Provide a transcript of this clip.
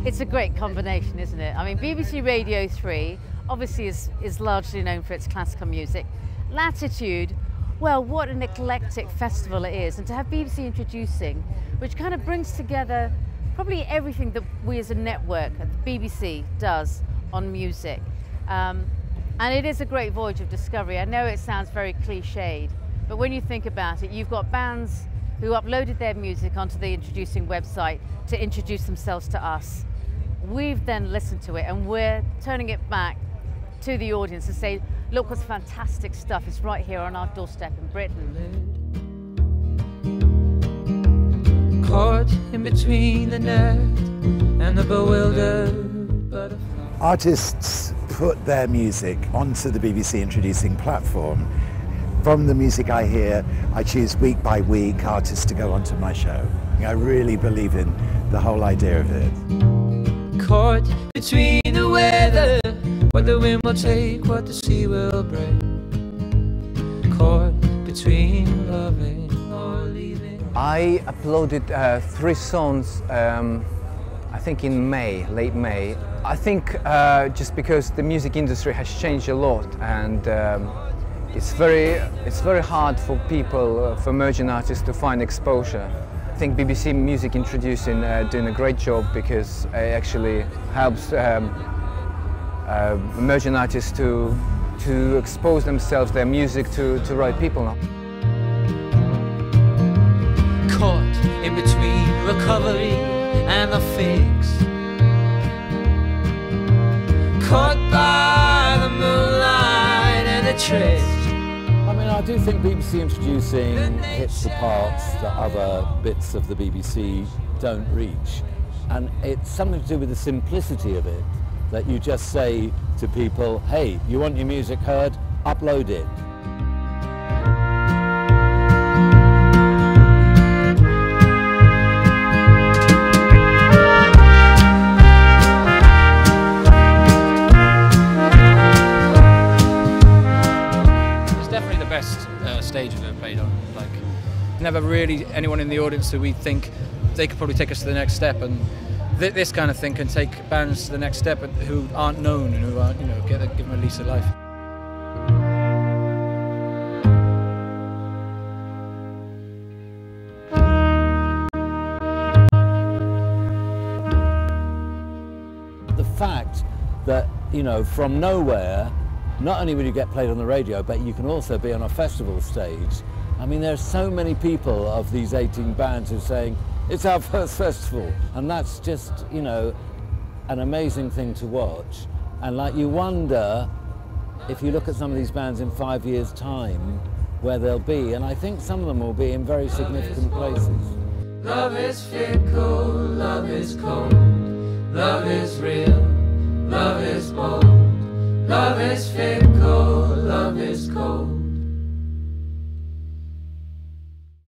It's a great combination, isn't it? I mean, BBC Radio 3 obviously is largely known for its classical music. Latitude, well, what an eclectic festival it is. And to have BBC introducing, which kind of brings together probably everything that we as a network at the BBC does on music. And it is a great voyage of discovery. I know it sounds very cliched, but when you think about it, you've got bands who uploaded their music onto the introducing website to introduce themselves to us. We've then listened to it and we're turning it back to the audience to say, look what's fantastic stuff, it's right here on our doorstep in Britain. Caught in between the net and the bewildered butterfly. Artists put their music onto the BBC introducing platform. From the music I hear, I choose week by week artists to go onto my show. I really believe in the whole idea of it. Caught between the weather, what the wind will take, what the sea will break. Caught between loving or leaving. I uploaded 3 songs, I think in May, late May. I think just because the music industry has changed a lot, and it's very hard for people, for emerging artists, to find exposure. I think BBC Music Introducing doing a great job, because it actually helps emerging artists to expose themselves, their music to the right people. Caught in between recovery and the fix. Caught by the moonlight and the trick. I mean, I do think BBC Introducing hits the parts that other bits of the BBC don't reach. And it's something to do with the simplicity of it, that you just say to people, hey, you want your music heard? Upload it. Best stage I've ever played on. Like, never really anyone in the audience who we think they could probably take us to the next step, and this kind of thing can take bands to the next step who aren't known and who aren't, you know, give them a lease of life. The fact that, you know, from nowhere, not only will you get played on the radio, but you can also be on a festival stage. I mean, there's so many people of these 18 bands who are saying, it's our first festival. And that's just, you know, an amazing thing to watch. And like, you wonder, if you look at some of these bands in 5 years' time, where they'll be. And I think some of them will be in very significant places. Love is fickle, love is cold, love is real, love is bold, love is